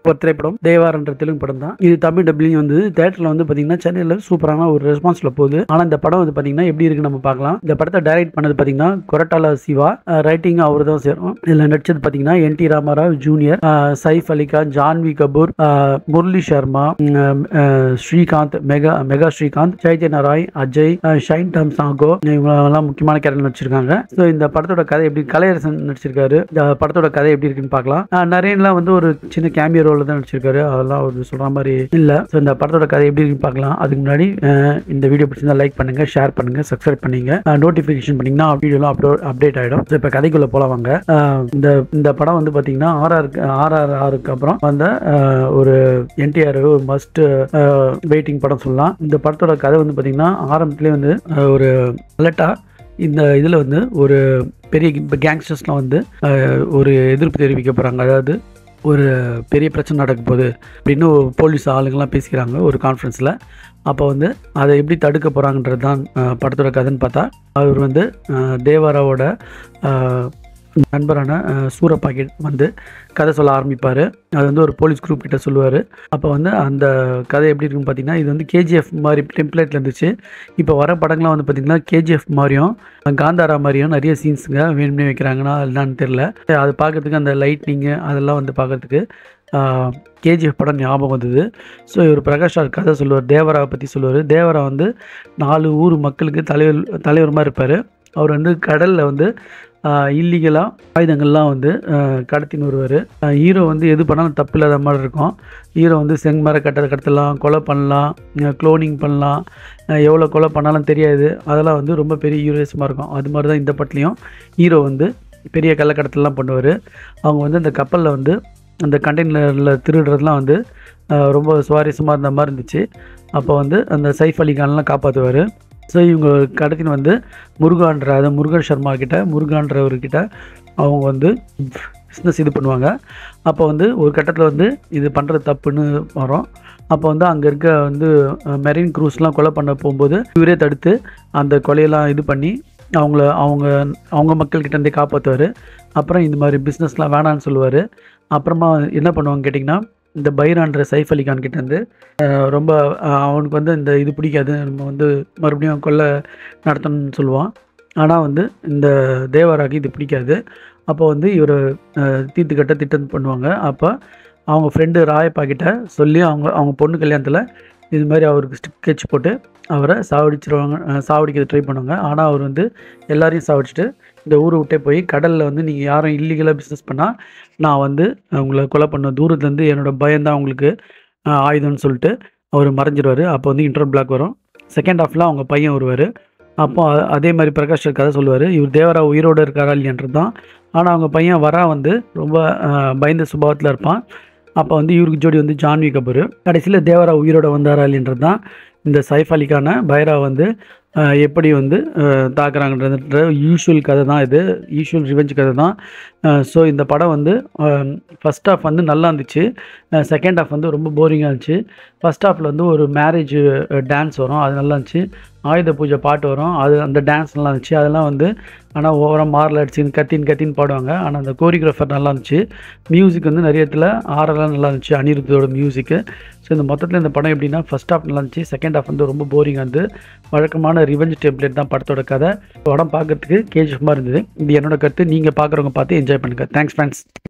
ஒரு திரைப்படம். தேவாரன்ற தெலுங்கு படம் தான். இது தமிழ் டப்பிங் வந்து தியேட்டர்ல வந்து பாத்தீங்கன்னா சென்னையில சூப்பரான ஒரு ரெஸ்பான்ஸ்ல போகுது. ஆனா இந்த படம் வந்து பாத்தீங்கன்னா எப்படி இருக்கு நம்ம பார்க்கலாம். இந்த படத்தை டைரக்ட் பண்ணது பாத்தீங்கன்னா கொரட்டாலா சிவா, ரைட்டிங் அவர் தான் சேரும். இதுல நடிச்சது பாத்தீங்கன்னா என்.டி. Ramarao junior, Saif Ali Khan, Janhvi Kapoor, Murali Sharma, Srikanth, mega Srikanth, Chaitanya Rai, Ajay, shine டம் சாங்கோ, இவங்கெல்லாம் முக்கியமான கேரக்டர் நடிச்சிருக்காங்க. ஸோ இந்த படத்தோட கதை எப்படி, கலையரசன் நடிச்சிருக்காரு. இந்த படத்தோட கதை எப்படி இருக்குன்னு பார்க்கலாம். நரேன்லாம் வந்து ஒரு சின்ன கேமியோ ரோல் தான் நடிச்சிருக்காரு. அதெல்லாம் ஒரு சொல்ற மாதிரி இல்ல. ஸோ இந்த படத்தோட கதை எப்படி இருக்குன்னு பார்க்கலாம். அதுக்கு முன்னாடி இந்த வீடியோ பிடிச்சிருந்தா லைக் பண்ணுங்க, ஷேர் பண்ணுங்க, சப்ஸ்கிரைப் பண்ணுங்க, நோட்டிபிகேஷன் பண்ணீங்கன்னா வீடியோலாம் அப்டேட் ஆயிடும். ஸோ இப்போ கதைக்குள்ள போலாம் வாங்க. இந்த படம் வந்து பாத்தீங்கன்னா RRRக்கு அப்புறம் வந்த ஒரு என்டிஆர் ஒரு மஸ்ட் வெயிட்டிங் படம் சொல்லலாம். இந்த படத்தோட கதை வந்து பாத்தீங்கன்னா ஆரம்பத்திலே வந்து ஒரு அலர்ட்டா இந்த இதில் வந்து ஒரு பெரிய கேங்ஸ்டர்ஸ்லாம் வந்து ஒரு எதிர்ப்பு தெரிவிக்க போகிறாங்க. அதாவது ஒரு பெரிய பிரச்சனை நடக்க போகுது அப்படின்னு போலீஸ் ஆளுங்கள்லாம் பேசிக்கிறாங்க ஒரு கான்ஃபரன்ஸில். அப்போ வந்து அதை எப்படி தடுக்க போகிறாங்கன்றது தான் படத்தோட கதைன்னு பார்த்தா, அவர் வந்து தேவாராவோட நண்பரான சூரப்பாக்கெட் வந்து கதை சொல்ல ஆரம்பிப்பார். அது வந்து ஒரு போலீஸ் குரூப் கிட்ட சொல்லுவார். அப்போ வந்து அந்த கதை எப்படி இருக்குன்னு பார்த்தீங்கன்னா, இது வந்து கேஜிஎஃப் மாதிரி டெம்ப்ளேட்டில் இருந்துச்சு. இப்போ வர படங்கள்லாம் வந்து பார்த்திங்கன்னா கேஜிஎஃப் மாதிரியும் காந்தாரா மாதிரியும் நிறைய சீன்ஸுங்க வேணும்னே வைக்கிறாங்கன்னா என்னன்னு தெரில. அது பார்க்குறதுக்கு அந்த லைட்னிங்கு அதெல்லாம் வந்து பார்க்குறதுக்கு கேஜிஎஃப் படம் ஞாபகம் வந்தது. ஸோ இவர் பிரகாஷ் ராஜ் கதை சொல்லுவார், தேவராவை பற்றி சொல்லுவார். தேவரா வந்து 4 ஊர் மக்களுக்கு தலைவர் மாதிரி இருப்பார். அவர் வந்து கடலில் வந்து இல்லீகலாக ஆயுதங்கள்லாம் வந்து கடத்தின்னு வருவார். ஹீரோ வந்து எது பண்ணாலும் தப்பு இல்லாத மாதிரி இருக்கும். ஹீரோ வந்து செங்கமர கடத்தலாம், கொலை பண்ணலாம், க்ளோனிங் பண்ணலாம், எவ்வளோ கொலை பண்ணாலும் தெரியாது. அதெல்லாம் வந்து ரொம்ப பெரிய ஹீரோயிசமாக இருக்கும். அது மாதிரி தான் இந்த படத்துலையும் ஹீரோ வந்து பெரிய கள்ளக்கடத்தலாம் பண்ணுவார். அவங்க வந்து அந்த கப்பலில் வந்து அந்த கண்டெய்னரில் திருடுறதுலாம் வந்து ரொம்ப சுவாரஸ்யமாக இருந்த மாதிரி இருந்துச்சு. அப்போ வந்து அந்த சைஃப் அலி கான்லாம் காப்பாற்றுவார். ஸோ இவங்க கடத்தின்னு வந்து முருகன் சர்மா கிட்ட, முருகான்றவர்கிட்ட அவங்க வந்து பிஸ்னஸ் இது பண்ணுவாங்க. அப்போ வந்து ஒரு கட்டத்தில் வந்து இது பண்ணுறது தப்புன்னு வரும். அப்போ வந்து அங்கே இருக்க வந்து மெரின் க்ரூஸ்லாம் கொலை பண்ண போகும்போது இவரே தடுத்து அந்த கொலையெல்லாம் இது பண்ணி அவங்க மக்கள்கிட்டேருந்தே காப்பாற்றுவார். அப்புறம் இந்த மாதிரி பிஸ்னஸ்லாம் வேணான்னு சொல்லுவார். அப்புறமா என்ன பண்ணுவாங்க கேட்டிங்கன்னா, இந்த பைரான்ற சைஃப் அலி கான் கிட்டேருந்து ரொம்ப அவனுக்கு வந்து இந்த இது பிடிக்காது, நம்ம வந்து மறுபடியும் கொள்ளை நடத்தணும்னு சொல்லுவான். ஆனால் வந்து இந்த தேவராக்கு இது பிடிக்காது. அப்போ வந்து இவர் தீர்த்துக்கட்ட திட்டம் பண்ணுவாங்க. அப்போ அவங்க ஃப்ரெண்டு ராயப்பா கிட்ட சொல்லி அவங்க பொண்ணு கல்யாணத்தில் இது மாதிரி அவருக்கு ஸ்கெட்ச் போட்டு அவரை சாவடிக்க ட்ரை பண்ணுவாங்க. ஆனால் அவர் வந்து எல்லாரையும் சாவடிச்சுட்டு இந்த ஊரை விட்டே போய் கடலில் வந்து நீங்கள் யாரும் இல்லீகலாக பிஸ்னஸ் பண்ணால் நான் வந்து உங்களை கொலை பண்ண தூரத்துலேருந்து என்னோடய பயம்தான் உங்களுக்கு ஆயுதம்னு சொல்லிட்டு அவர் மறைஞ்சிருவார். அப்போ வந்து இன்டர் பிளாக் வரும். செகண்ட் ஹாஃபில் அவங்க பையன் வருவார். அப்போ அதே மாதிரி பிரகாஷ் கதை சொல்லுவார், இவர் தேவரா உயிரோடு இருக்காரா இல்லையன்றது தான். ஆனால் அவங்க பையன் வந்து ரொம்ப பயந்த சுபாவத்தில் இருப்பான். அப்போ வந்து இவருக்கு ஜோடி வந்து ஜான்வி கபூர். கடைசியில் தேவரா உயிரோட வந்தாரா இல்லைன்றது தான் இந்த சைஃப் அலிக்கான பைரா வந்து எப்படி வந்து தாக்குறாங்கன்ற யூஷுவல் கதை தான். இது யூஷுவல் ரிவெஞ்ச் கதை தான். ஸோ இந்த படம் வந்து ஃபஸ்ட் ஹாஃப் வந்து நல்லா இருந்துச்சு. செகண்ட் ஹாஃப் வந்து ரொம்ப போரிங்காக இருந்துச்சு. ஃபஸ்ட் ஹாஃபில் வந்து ஒரு மேரேஜ் டான்ஸ் வரும், அது நல்லா இருந்துச்சு. ஆயுத பூஜை பாட்டு வரும், அது அந்த டான்ஸ் நல்லா இருந்துச்சு. அதெல்லாம் வந்து ஆனால் ஓவராக மாரல் அடிச்சு கத்தின்னு பாடுவாங்க. ஆனால் அந்த கோரியோகிராஃபர் நல்லா இருந்துச்சு. மியூசிக் வந்து நிறைய இடத்துல ஆரெல்லாம் நல்லா இருந்துச்சு, அனிருத்தோட மியூசிக்கு. ஸோ இந்த மொத்தத்தில் இந்த படம் எப்படின்னா, ஃபஸ்ட் ஹாஃப் நல்லா இருந்துச்சு, செகண்ட் ஹாஃப் வந்து ரொம்ப போரிங்காக இருந்து வழக்கமான ரிவெஞ்ச் டெம்ப்ளேட் தான் படத்தோட கதை. படம் பார்க்குறதுக்கு கேஜிஎஃப் மாதிரி இருந்தது. இது என்னோட கருத்து. நீங்கள் பார்க்குறவங்க பார்த்து என்ஜாய் பண்ணுங்கள். Thanks friends.